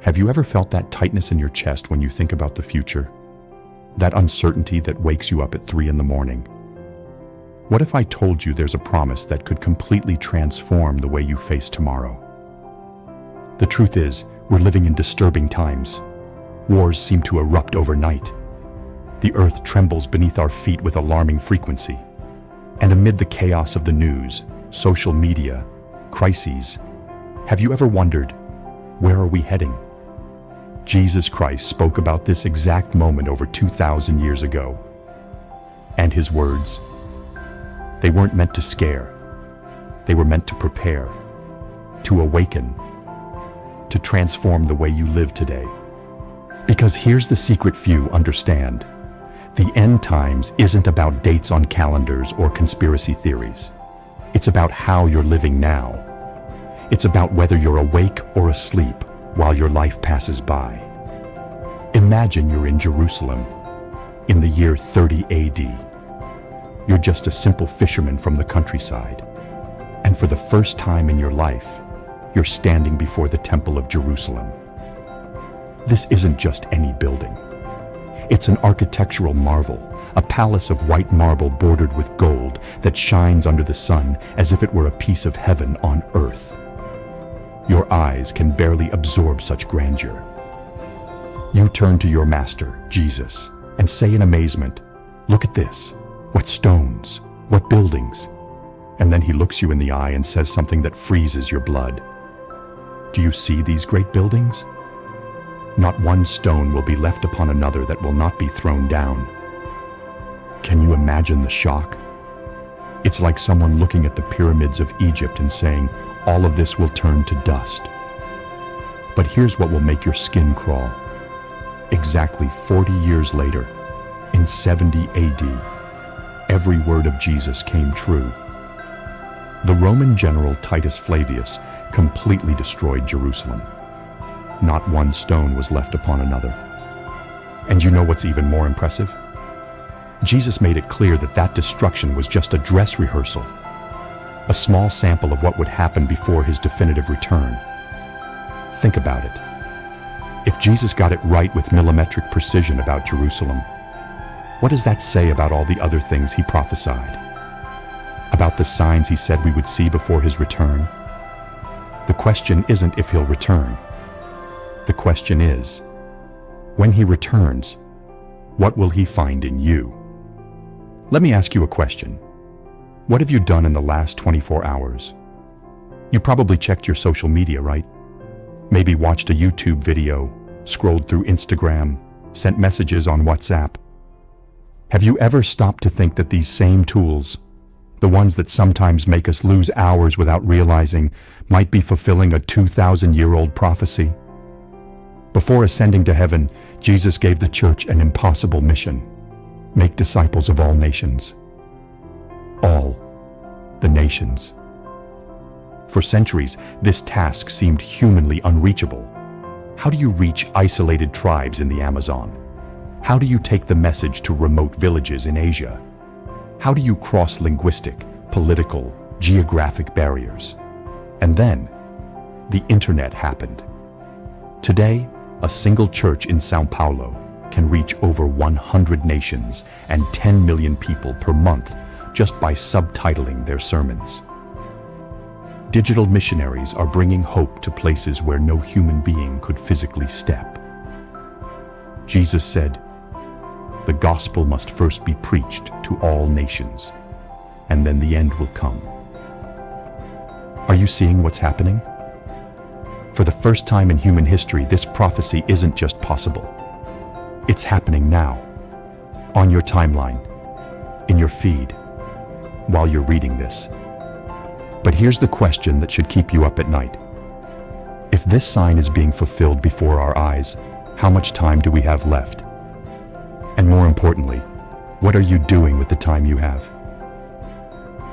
Have you ever felt that tightness in your chest when you think about the future? That uncertainty that wakes you up at 3 in the morning? What if I told you there's a promise that could completely transform the way you face tomorrow? The truth is, we're living in disturbing times. Wars seem to erupt overnight. The earth trembles beneath our feet with alarming frequency. And amid the chaos of the news, social media, crises, have you ever wondered, where are we heading? Jesus Christ spoke about this exact moment over 2,000 years ago. And his words, they weren't meant to scare. They were meant to prepare, to awaken, to transform the way you live today. Because here's the secret few understand. The end times isn't about dates on calendars or conspiracy theories. It's about how you're living now. It's about whether you're awake or asleep while your life passes by. Imagine you're in Jerusalem in the year 30 AD. You're just a simple fisherman from the countryside. And for the first time in your life, you're standing before the Temple of Jerusalem. This isn't just any building. It's an architectural marvel, a palace of white marble bordered with gold that shines under the sun as if it were a piece of heaven on earth. Your eyes can barely absorb such grandeur. You turn to your master, Jesus, and say in amazement, "Look at this. What stones, what buildings." And then he looks you in the eye and says something that freezes your blood. "Do you see these great buildings? Not one stone will be left upon another that will not be thrown down." Can you imagine the shock? It's like someone looking at the pyramids of Egypt and saying, all of this will turn to dust. But here's what will make your skin crawl. Exactly 40 years later, in 70 AD, every word of Jesus came true. The Roman general Titus Flavius completely destroyed Jerusalem. Not one stone was left upon another. And you know what's even more impressive? Jesus made it clear that that destruction was just a dress rehearsal, a small sample of what would happen before his definitive return. Think about it. If Jesus got it right with millimetric precision about Jerusalem, what does that say about all the other things he prophesied? About the signs he said we would see before his return? The question isn't if he'll return. The question is, when he returns, what will he find in you? Let me ask you a question. What have you done in the last 24 hours? You probably checked your social media, right? Maybe watched a YouTube video, scrolled through Instagram, sent messages on WhatsApp. Have you ever stopped to think that these same tools, the ones that sometimes make us lose hours without realizing, might be fulfilling a 2,000-year-old prophecy? Before ascending to heaven, Jesus gave the church an impossible mission: make disciples of all nations. All the nations. For centuries, this task seemed humanly unreachable. How do you reach isolated tribes in the Amazon? How do you take the message to remote villages in Asia? How do you cross linguistic, political, geographic barriers? And then, the internet happened. Today, a single church in São Paulo can reach over 100 nations and 10 million people per month just by subtitling their sermons. Digital missionaries are bringing hope to places where no human being could physically step. Jesus said, "The gospel must first be preached to all nations, and then the end will come." Are you seeing what's happening? For the first time in human history, this prophecy isn't just possible. It's happening now, on your timeline, in your feed, while you're reading this. But here's the question that should keep you up at night. If this sign is being fulfilled before our eyes, how much time do we have left? And more importantly, what are you doing with the time you have?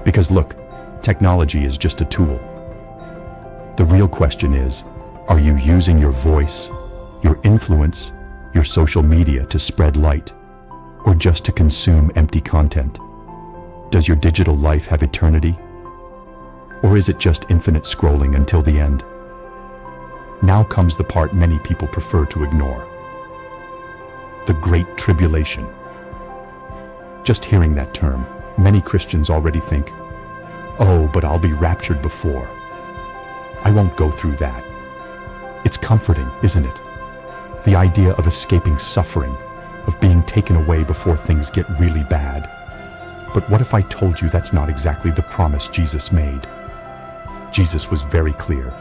Because look, technology is just a tool. The real question is, are you using your voice, your influence, your social media to spread light, or just to consume empty content? Does your digital life have eternity? Or is it just infinite scrolling until the end? Now comes the part many people prefer to ignore. The Great Tribulation. Just hearing that term, many Christians already think, "Oh, but I'll be raptured before. I won't go through that." It's comforting, isn't it? The idea of escaping suffering, of being taken away before things get really bad. But what if I told you that's not exactly the promise Jesus made? Jesus was very clear.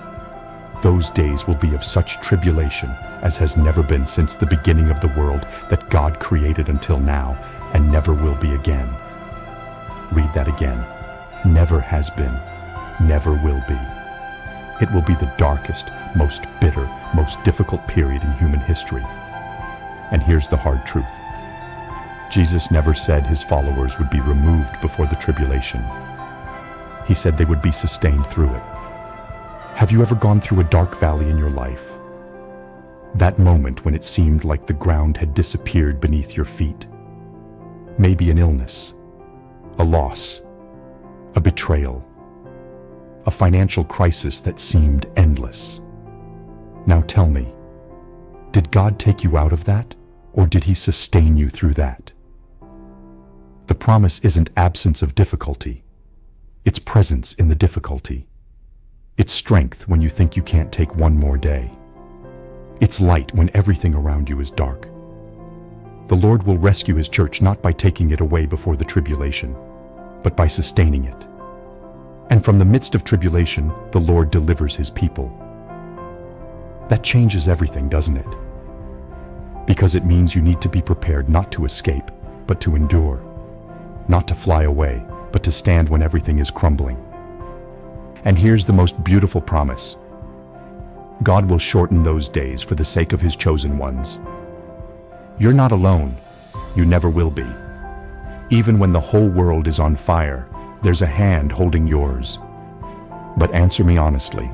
Those days will be of such tribulation as has never been since the beginning of the world that God created until now, and never will be again. Read that again. Never has been, never will be. It will be the darkest, most bitter, most difficult period in human history. And here's the hard truth. Jesus never said his followers would be removed before the tribulation. He said they would be sustained through it. Have you ever gone through a dark valley in your life? That moment when it seemed like the ground had disappeared beneath your feet. Maybe an illness, a loss, a betrayal, a financial crisis that seemed endless. Now tell me, did God take you out of that, or did he sustain you through that? The promise isn't absence of difficulty. It's presence in the difficulty. It's strength when you think you can't take one more day. It's light when everything around you is dark. The Lord will rescue his church not by taking it away before the tribulation, but by sustaining it. And from the midst of tribulation, the Lord delivers his people. That changes everything, doesn't it? Because it means you need to be prepared not to escape, but to endure. Not to fly away, but to stand when everything is crumbling. And here's the most beautiful promise. God will shorten those days for the sake of his chosen ones. You're not alone. You never will be. Even when the whole world is on fire, there's a hand holding yours. But answer me honestly.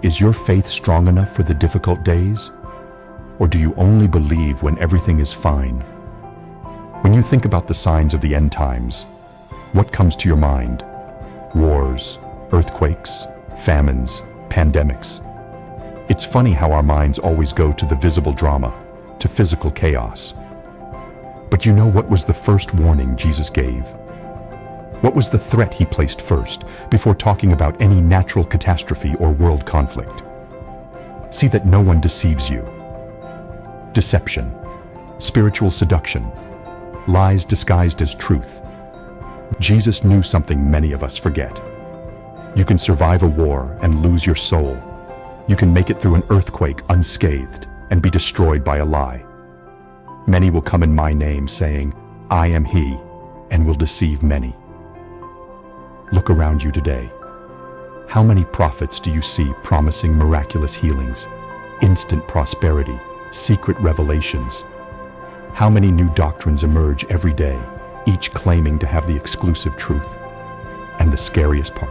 Is your faith strong enough for the difficult days? Or do you only believe when everything is fine? When you think about the signs of the end times, what comes to your mind? Wars, earthquakes, famines, pandemics. It's funny how our minds always go to the visible drama, to physical chaos. But you know what was the first warning Jesus gave? What was the threat he placed first, before talking about any natural catastrophe or world conflict? See that no one deceives you. Deception, spiritual seduction, lies disguised as truth. Jesus knew something many of us forget. You can survive a war and lose your soul. You can make it through an earthquake unscathed and be destroyed by a lie. Many will come in my name saying, "I am he," and will deceive many. Look around you today. How many prophets do you see promising miraculous healings, instant prosperity, secret revelations? How many new doctrines emerge every day, each claiming to have the exclusive truth? And the scariest part,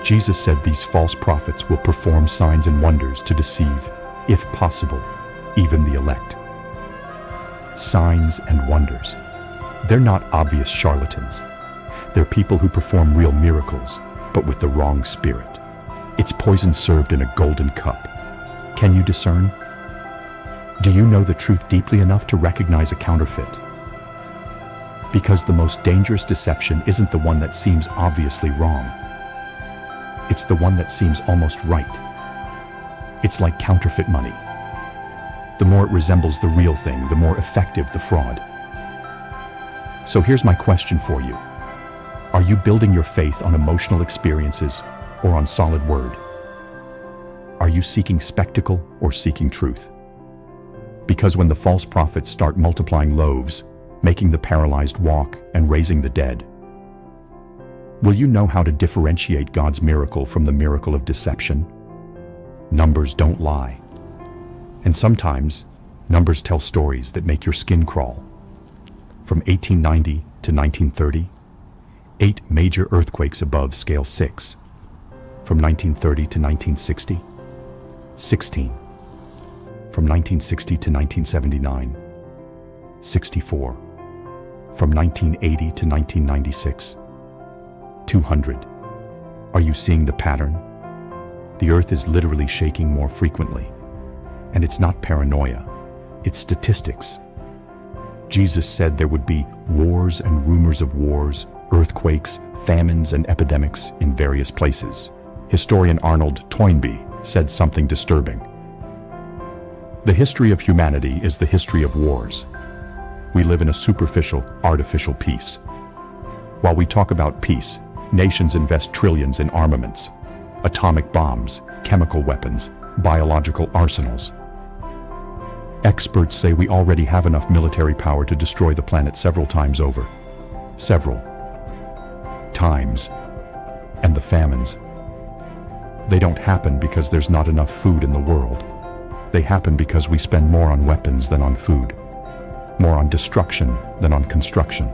Jesus said these false prophets will perform signs and wonders to deceive, if possible, even the elect. Signs and wonders. They're not obvious charlatans. They're people who perform real miracles, but with the wrong spirit. It's poison served in a golden cup. Can you discern? Do you know the truth deeply enough to recognize a counterfeit? Because the most dangerous deception isn't the one that seems obviously wrong. It's the one that seems almost right. It's like counterfeit money. The more it resembles the real thing, the more effective the fraud. So here's my question for you. Are you building your faith on emotional experiences or on solid word? Are you seeking spectacle or seeking truth? Because when the false prophets start multiplying loaves, making the paralyzed walk, and raising the dead, will you know how to differentiate God's miracle from the miracle of deception? Numbers don't lie. And sometimes, numbers tell stories that make your skin crawl. From 1890 to 1930, 8 major earthquakes above scale 6. From 1930 to 1960, 16. From 1960 to 1979, 64. From 1980 to 1996, 200. Are you seeing the pattern? The earth is literally shaking more frequently. And it's not paranoia, it's statistics. Jesus said there would be wars and rumors of wars, earthquakes, famines, and epidemics in various places. Historian Arnold Toynbee said something disturbing. The history of humanity is the history of wars. We live in a superficial, artificial peace. While we talk about peace, nations invest trillions in armaments, atomic bombs, chemical weapons, biological arsenals. Experts say we already have enough military power to destroy the planet several times over. Several times. And the famines. They don't happen because there's not enough food in the world. They happen because we spend more on weapons than on food. More on destruction than on construction.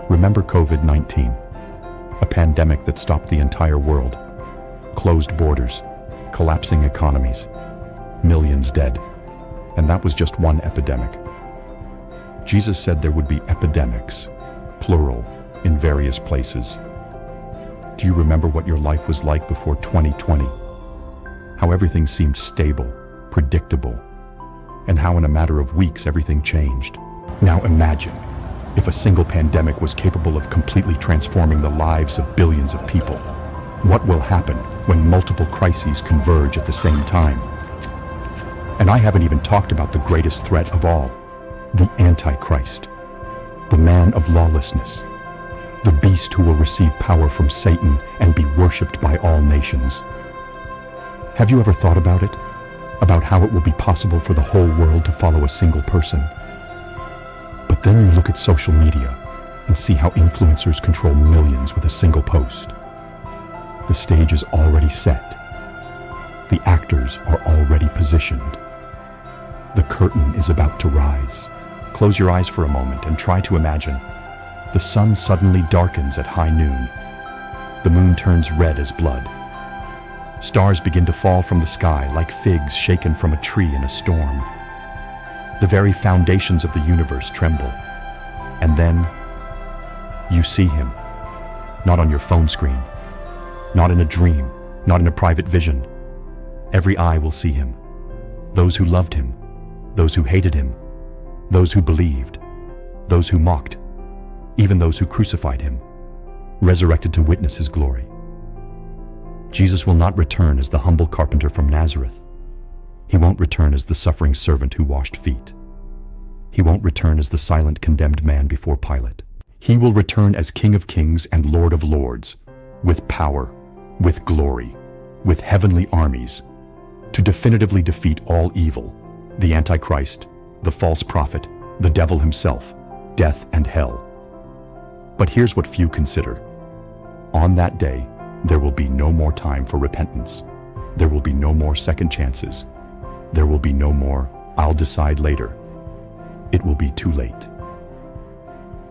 Remember COVID-19, a pandemic that stopped the entire world. Closed borders, collapsing economies, millions dead. And that was just one epidemic. Jesus said there would be epidemics, plural, in various places. Do you remember what your life was like before 2020? How everything seemed stable, predictable, and how in a matter of weeks everything changed. Now imagine if a single pandemic was capable of completely transforming the lives of billions of people. What will happen when multiple crises converge at the same time? And I haven't even talked about the greatest threat of all, the Antichrist, the man of lawlessness, the beast who will receive power from Satan and be worshipped by all nations. Have you ever thought about it? About how it will be possible for the whole world to follow a single person? But then you look at social media and see how influencers control millions with a single post. The stage is already set. The actors are already positioned. The curtain is about to rise. Close your eyes for a moment and try to imagine. The sun suddenly darkens at high noon. The moon turns red as blood. Stars begin to fall from the sky like figs shaken from a tree in a storm. The very foundations of the universe tremble. And then, you see him. Not on your phone screen. Not in a dream. Not in a private vision. Every eye will see him. Those who loved him. Those who hated him. Those who believed. Those who mocked. Even those who crucified him. Resurrected to witness his glory. Jesus will not return as the humble carpenter from Nazareth. He won't return as the suffering servant who washed feet. He won't return as the silent condemned man before Pilate. He will return as King of Kings and Lord of Lords, with power, with glory, with heavenly armies, to definitively defeat all evil, the Antichrist, the false prophet, the devil himself, death and hell. But here's what few consider. On that day, there will be no more time for repentance. There will be no more second chances. There will be no more, I'll decide later. It will be too late.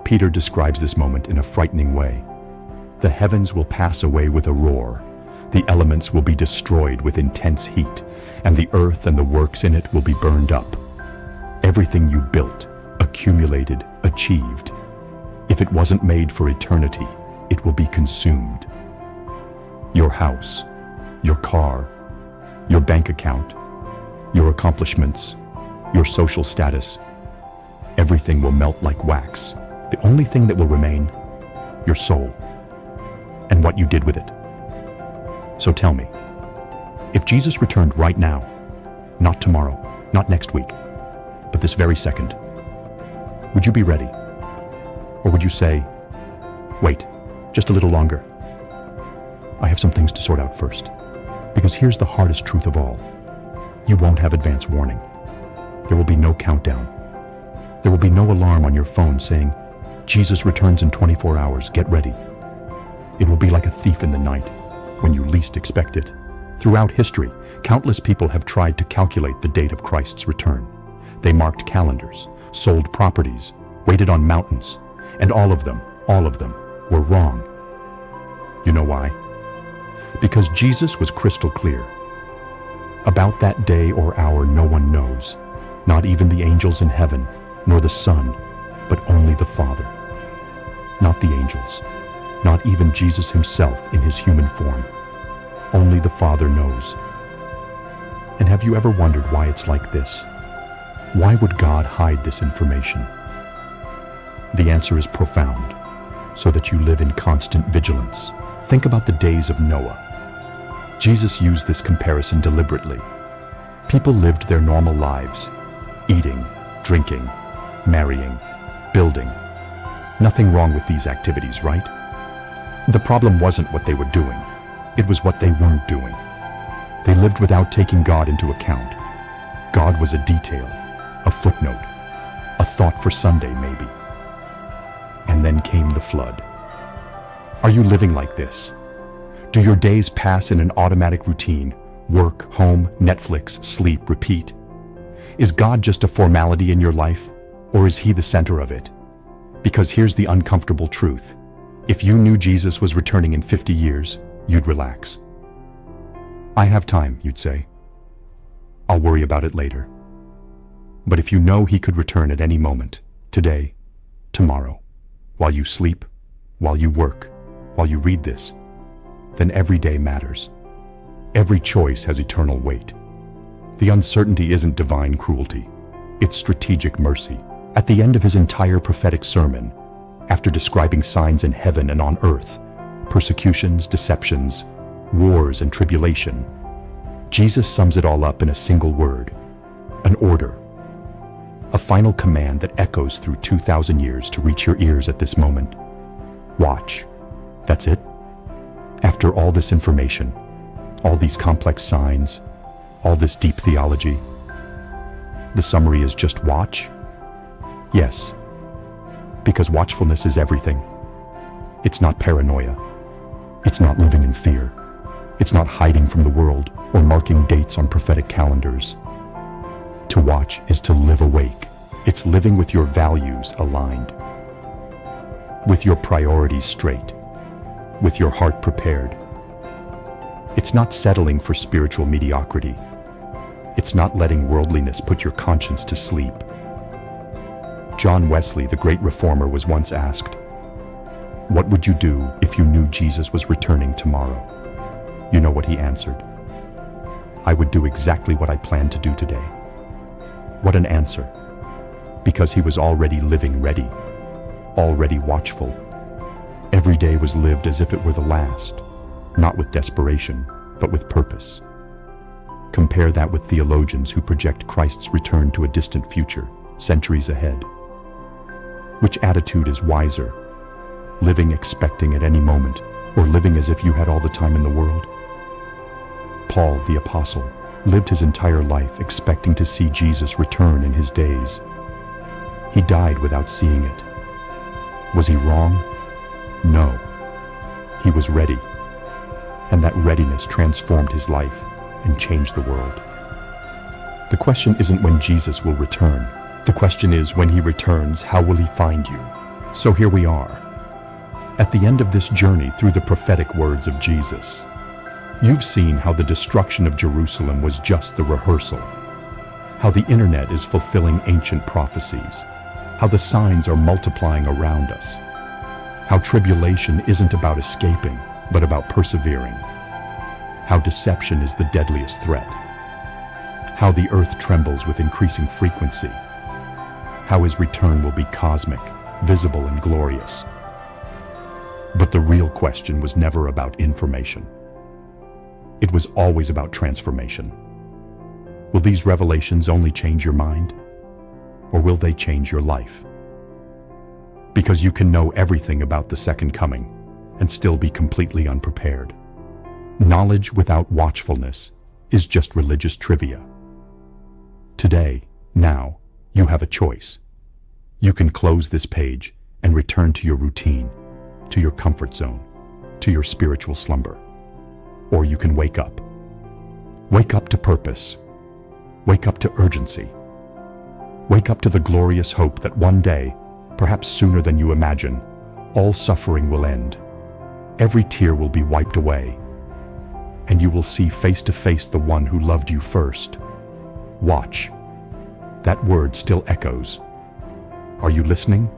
Peter describes this moment in a frightening way. The heavens will pass away with a roar. The elements will be destroyed with intense heat, and the earth and the works in it will be burned up. Everything you built, accumulated, achieved, if it wasn't made for eternity, it will be consumed. Your house, your car, your bank account, your accomplishments, your social status, everything will melt like wax. The only thing that will remain, your soul, and what you did with it. So tell me, if Jesus returned right now, not tomorrow, not next week, but this very second, would you be ready? Or would you say, wait, just a little longer? I have some things to sort out first. Because here's the hardest truth of all. You won't have advance warning. There will be no countdown. There will be no alarm on your phone saying, Jesus returns in 24 hours, get ready. It will be like a thief in the night, when you least expect it. Throughout history, countless people have tried to calculate the date of Christ's return. They marked calendars, sold properties, waited on mountains, and all of them were wrong. You know why? Because Jesus was crystal clear. About that day or hour no one knows, not even the angels in heaven, nor the Son, but only the Father. Not the angels, not even Jesus himself in his human form. Only the Father knows. And have you ever wondered why it's like this? Why would God hide this information? The answer is profound, so that you live in constant vigilance. Think about the days of Noah. Jesus used this comparison deliberately. People lived their normal lives, eating, drinking, marrying, building. Nothing wrong with these activities, right? The problem wasn't what they were doing. It was what they weren't doing. They lived without taking God into account. God was a detail, a footnote, a thought for Sunday maybe. And then came the flood. Are you living like this? Do your days pass in an automatic routine? Work, home, Netflix, sleep, repeat? Is God just a formality in your life, or is He the center of it? Because here's the uncomfortable truth. If you knew Jesus was returning in 50 years, you'd relax. I have time, you'd say. I'll worry about it later. But if you know He could return at any moment, today, tomorrow, while you sleep, while you work, while you read this, then every day matters. Every choice has eternal weight. The uncertainty isn't divine cruelty. It's strategic mercy. At the end of His entire prophetic sermon, after describing signs in heaven and on earth, persecutions, deceptions, wars, and tribulation, Jesus sums it all up in a single word: an order. A final command that echoes through 2,000 years to reach your ears at this moment. Watch. That's it? After all this information, all these complex signs, all this deep theology, the summary is just watch? Yes, because watchfulness is everything. It's not paranoia. It's not living in fear. It's not hiding from the world or marking dates on prophetic calendars. To watch is to live awake. It's living with your values aligned, with your priorities straight, with your heart prepared. It's not settling for spiritual mediocrity. It's not letting worldliness put your conscience to sleep. John Wesley, the great reformer, was once asked, "What would you do if you knew Jesus was returning tomorrow?" You know what he answered? "I would do exactly what I planned to do today." What an answer. Because he was already living ready, already watchful. Every day was lived as if it were the last, not with desperation, but with purpose. Compare that with theologians who project Christ's return to a distant future, centuries ahead. Which attitude is wiser? Living expecting at any moment, or living as if you had all the time in the world? Paul, the apostle, lived his entire life expecting to see Jesus return in his days. He died without seeing it. Was he wrong? No. He was ready. And that readiness transformed his life and changed the world. The question isn't when Jesus will return. The question is, when he returns, how will he find you? So here we are, at the end of this journey through the prophetic words of Jesus. You've seen how the destruction of Jerusalem was just the rehearsal, how the internet is fulfilling ancient prophecies, how the signs are multiplying around us, how tribulation isn't about escaping, but about persevering, how deception is the deadliest threat, how the earth trembles with increasing frequency, how his return will be cosmic, visible, and glorious. But the real question was never about information. It was always about transformation. Will these revelations only change your mind, or will they change your life? Because you can know everything about the second coming and still be completely unprepared. Knowledge without watchfulness is just religious trivia. Today, now, you have a choice. You can close this page and return to your routine, to your comfort zone, to your spiritual slumber. Or you can wake up. Wake up to purpose. Wake up to urgency. Wake up to the glorious hope that one day, perhaps sooner than you imagine, all suffering will end. Every tear will be wiped away, and you will see face to face the one who loved you first. Watch. That word still echoes. Are you listening?